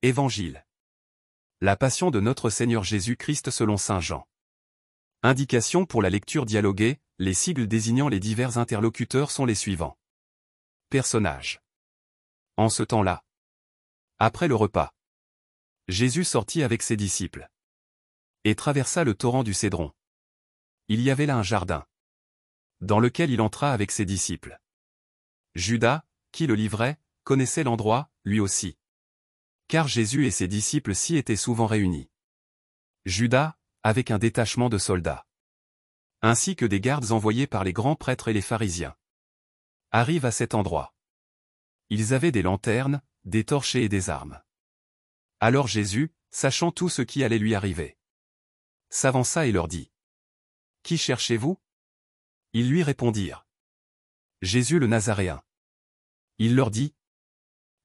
Évangile. La Passion de notre Seigneur Jésus-Christ selon saint Jean. Indication pour la lecture dialoguée, les sigles désignant les divers interlocuteurs sont les suivants. Personnages. En ce temps-là. Après le repas. Jésus sortit avec ses disciples. Et traversa le torrent du Cédron. Il y avait là un jardin. Dans lequel il entra avec ses disciples. Judas, qui le livrait, connaissait l'endroit, lui aussi. Car Jésus et ses disciples s'y étaient souvent réunis. Judas, avec un détachement de soldats. Ainsi que des gardes envoyés par les grands prêtres et les pharisiens. Arrivent à cet endroit. Ils avaient des lanternes, des torchets et des armes. Alors Jésus, sachant tout ce qui allait lui arriver, s'avança et leur dit. Qui cherchez-vous? Ils lui répondirent. Jésus le Nazaréen. Il leur dit.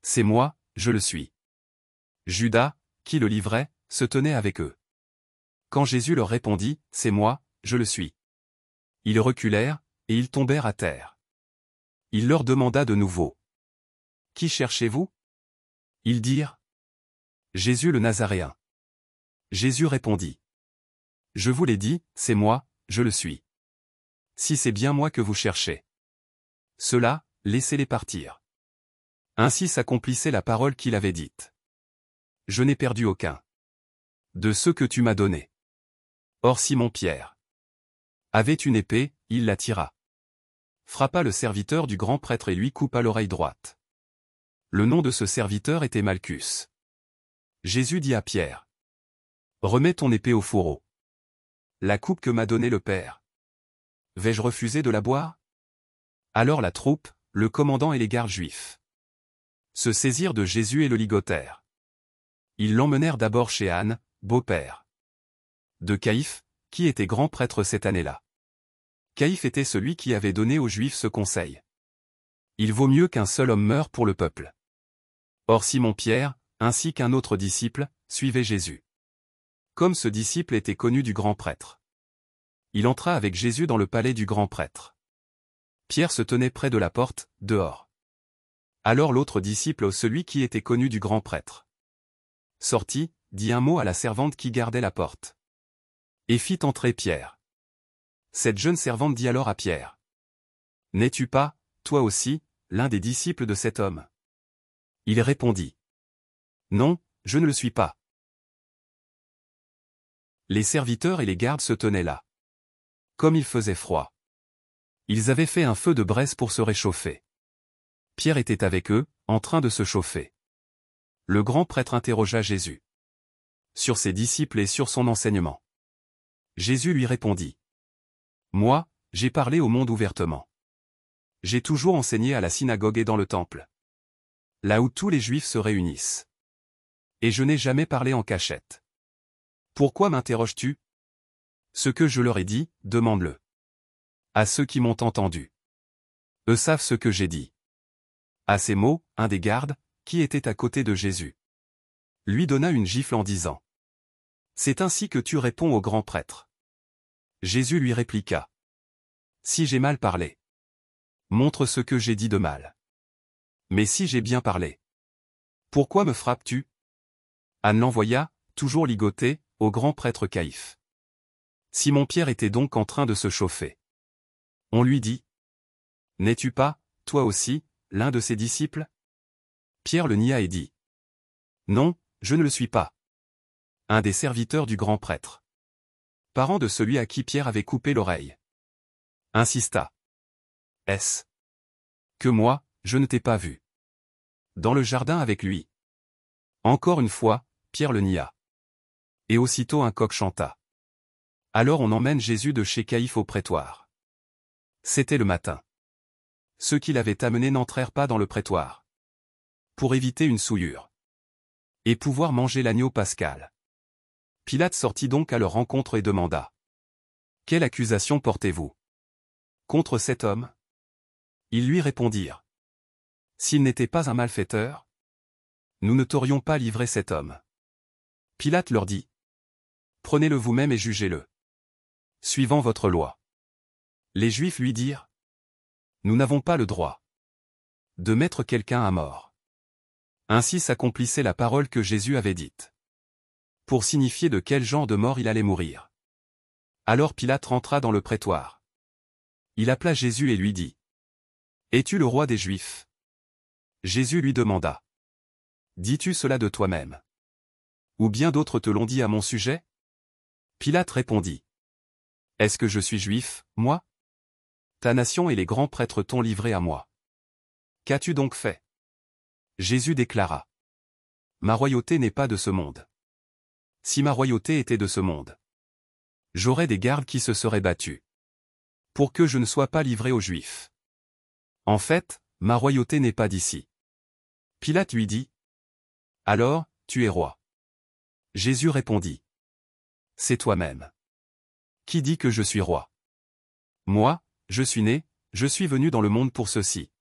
C'est moi, je le suis. Judas, qui le livrait, se tenait avec eux. Quand Jésus leur répondit, c'est moi, je le suis. Ils reculèrent, et ils tombèrent à terre. Il leur demanda de nouveau. Qui cherchez-vous? Ils dirent. Jésus le Nazaréen. Jésus répondit. Je vous l'ai dit, c'est moi, je le suis. Si c'est bien moi que vous cherchez. Ceux-là, laissez-les partir. Ainsi s'accomplissait la parole qu'il avait dite. Je n'ai perdu aucun. De ceux que tu m'as donnés. Or Simon-Pierre avait une épée, il la tira. Frappa le serviteur du grand prêtre et lui coupa l'oreille droite. Le nom de ce serviteur était Malchus. Jésus dit à Pierre. Remets ton épée au fourreau. La coupe que m'a donnée le Père. Vais-je refuser de la boire? Alors la troupe, le commandant et les gardes juifs se saisirent de Jésus et le ligotèrent. Ils l'emmenèrent d'abord chez Anne, beau-père de Caïphe, qui était grand prêtre cette année-là. Caïphe était celui qui avait donné aux Juifs ce conseil. Il vaut mieux qu'un seul homme meure pour le peuple. Or Simon-Pierre, ainsi qu'un autre disciple, suivait Jésus. Comme ce disciple était connu du grand prêtre. Il entra avec Jésus dans le palais du grand prêtre. Pierre se tenait près de la porte, dehors. Alors l'autre disciple, celui qui était connu du grand prêtre, sortit, dit un mot à la servante qui gardait la porte. Et fit entrer Pierre. Cette jeune servante dit alors à Pierre. N'es-tu pas, toi aussi, l'un des disciples de cet homme? Il répondit. Non, je ne le suis pas. Les serviteurs et les gardes se tenaient là. Comme il faisait froid. Ils avaient fait un feu de braise pour se réchauffer. Pierre était avec eux, en train de se chauffer. Le grand prêtre interrogea Jésus sur ses disciples et sur son enseignement. Jésus lui répondit. Moi, j'ai parlé au monde ouvertement. J'ai toujours enseigné à la synagogue et dans le temple. Là où tous les Juifs se réunissent. Et je n'ai jamais parlé en cachette. Pourquoi m'interroges-tu? Ce que je leur ai dit, demande-le à ceux qui m'ont entendu. Eux savent ce que j'ai dit. À ces mots, un des gardes, qui était à côté de Jésus, lui donna une gifle en disant. C'est ainsi que tu réponds au grand prêtre. Jésus lui répliqua. Si j'ai mal parlé, montre ce que j'ai dit de mal. Mais si j'ai bien parlé, pourquoi me frappes-tu? Anne l'envoya, toujours ligotée, au grand prêtre Caïphe. Simon-Pierre était donc en train de se chauffer. On lui dit. N'es-tu pas, toi aussi, l'un de ses disciples? Pierre le nia et dit. Non, je ne le suis pas. Un des serviteurs du grand prêtre, parent de celui à qui Pierre avait coupé l'oreille, insista. Est-ce que moi, je ne t'ai pas vu dans le jardin avec lui? Encore une fois, Pierre le nia. Et aussitôt un coq chanta. Alors on emmène Jésus de chez Caïphe au prétoire. C'était le matin. Ceux qui l'avaient amené n'entrèrent pas dans le prétoire, pour éviter une souillure, et pouvoir manger l'agneau pascal. Pilate sortit donc à leur rencontre et demanda. Quelle accusation portez-vous contre cet homme? Ils lui répondirent. S'il n'était pas un malfaiteur, nous ne t'aurions pas livré cet homme. Pilate leur dit. Prenez-le vous-même et jugez-le, suivant votre loi. Les Juifs lui dirent. Nous n'avons pas le droit de mettre quelqu'un à mort. Ainsi s'accomplissait la parole que Jésus avait dite. Pour signifier de quel genre de mort il allait mourir. Alors Pilate rentra dans le prétoire. Il appela Jésus et lui dit : « Es-tu le roi des Juifs ? » Jésus lui demanda : « Dis-tu cela de toi-même ? Ou bien d'autres te l'ont dit à mon sujet ? » Pilate répondit : « Est-ce que je suis juif, moi ? Ta nation et les grands prêtres t'ont livré à moi. Qu'as-tu donc fait ? » Jésus déclara : « Ma royauté n'est pas de ce monde. Si ma royauté était de ce monde, j'aurais des gardes qui se seraient battus, pour que je ne sois pas livré aux Juifs. En fait, ma royauté n'est pas d'ici. » Pilate lui dit : « Alors, tu es roi. » Jésus répondit : « C'est toi-même. Qui dit que je suis roi ? Moi, je suis né, je suis venu dans le monde pour ceci.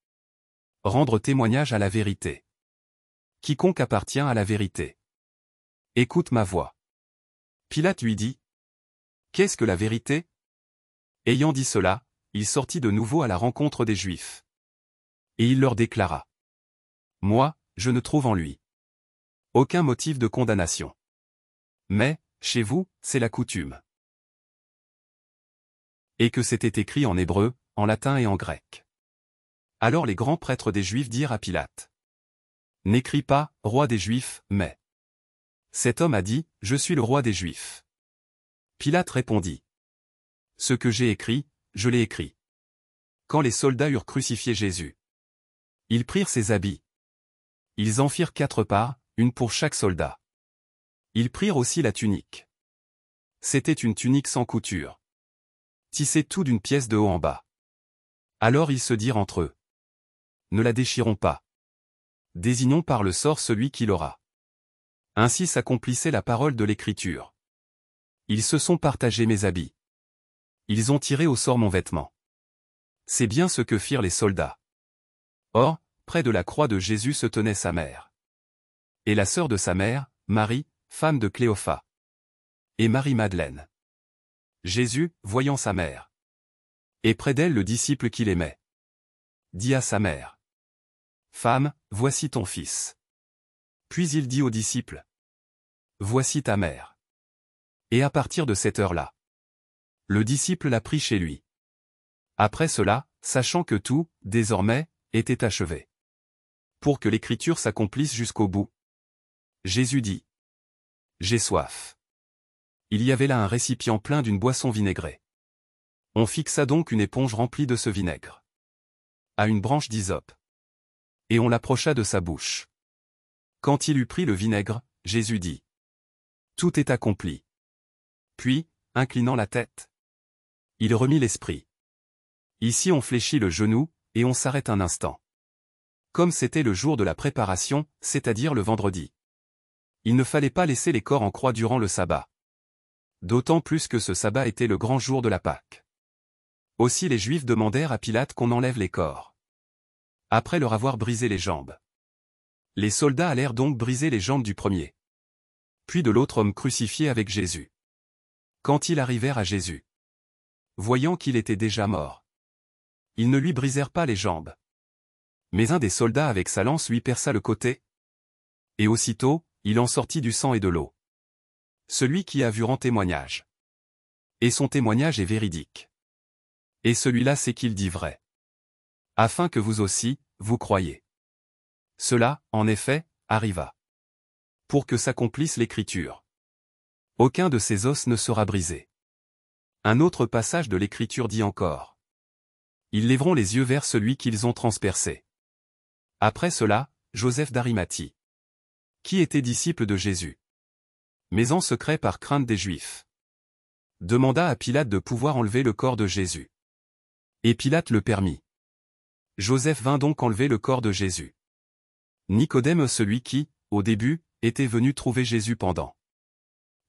Rendre témoignage à la vérité. Quiconque appartient à la vérité, écoute ma voix. » Pilate lui dit : « Qu'est-ce que la vérité ? » Ayant dit cela, il sortit de nouveau à la rencontre des Juifs. Et il leur déclara : « Moi, je ne trouve en lui aucun motif de condamnation. Mais, chez vous, c'est la coutume. » Et que c'était écrit en hébreu, en latin et en grec. Alors les grands prêtres des Juifs dirent à Pilate : « N'écris pas, roi des Juifs, mais cet homme a dit, je suis le roi des Juifs. » Pilate répondit : « Ce que j'ai écrit, je l'ai écrit. » Quand les soldats eurent crucifié Jésus, ils prirent ses habits. Ils en firent 4 parts, une pour chaque soldat. Ils prirent aussi la tunique. C'était une tunique sans couture, tissée tout d'une pièce de haut en bas. Alors ils se dirent entre eux : « Ne la déchirons pas. Désignons par le sort celui qui l'aura. » Ainsi s'accomplissait la parole de l'Écriture. Ils se sont partagés mes habits. Ils ont tiré au sort mon vêtement. C'est bien ce que firent les soldats. Or, près de la croix de Jésus se tenait sa mère. Et la sœur de sa mère, Marie, femme de Cléophas. Et Marie-Madeleine. Jésus, voyant sa mère, et près d'elle le disciple qu'il aimait, dit à sa mère : « Femme, voici ton fils. » Puis il dit au disciple : « Voici ta mère. » Et à partir de cette heure-là, le disciple l'a pris chez lui. Après cela, sachant que tout, désormais, était achevé, pour que l'écriture s'accomplisse jusqu'au bout, Jésus dit : « J'ai soif. » Il y avait là un récipient plein d'une boisson vinaigrée. On fixa donc une éponge remplie de ce vinaigre à une branche d'hysope, et on l'approcha de sa bouche. Quand il eut pris le vinaigre, Jésus dit : « Tout est accompli. » Puis, inclinant la tête, il remit l'esprit. Ici on fléchit le genou, et on s'arrête un instant. Comme c'était le jour de la préparation, c'est-à-dire le vendredi. Il ne fallait pas laisser les corps en croix durant le sabbat. D'autant plus que ce sabbat était le grand jour de la Pâque. Aussi les Juifs demandèrent à Pilate qu'on enlève les corps. Après leur avoir brisé les jambes. Les soldats allèrent donc briser les jambes du premier, puis de l'autre homme crucifié avec Jésus. Quand ils arrivèrent à Jésus, voyant qu'il était déjà mort, ils ne lui brisèrent pas les jambes. Mais un des soldats avec sa lance lui perça le côté, et aussitôt, il en sortit du sang et de l'eau. Celui qui a vu rend témoignage. Et son témoignage est véridique. Et celui-là c'est qu'il dit vrai. Afin que vous aussi, vous croyiez. Cela, en effet, arriva. Pour que s'accomplisse l'Écriture. Aucun de ces os ne sera brisé. Un autre passage de l'Écriture dit encore : ils lèveront les yeux vers celui qu'ils ont transpercé. Après cela, Joseph d'Arimathie, qui était disciple de Jésus, mais en secret par crainte des Juifs, demanda à Pilate de pouvoir enlever le corps de Jésus. Et Pilate le permit. Joseph vint donc enlever le corps de Jésus. Nicodème, celui qui, au début, était venu trouver Jésus pendant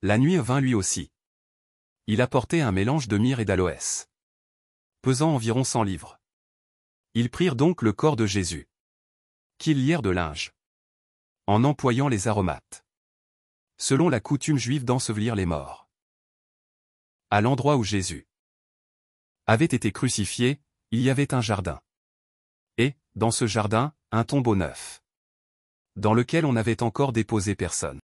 la nuit, vint lui aussi. Il apportait un mélange de myrrhe et d'aloès, pesant environ 100 livres. Ils prirent donc le corps de Jésus, qu'ils lièrent de linge, en employant les aromates, selon la coutume juive d'ensevelir les morts. À l'endroit où Jésus avait été crucifié, il y avait un jardin. Et, dans ce jardin, un tombeau neuf, dans lequel on n'avait encore déposé personne.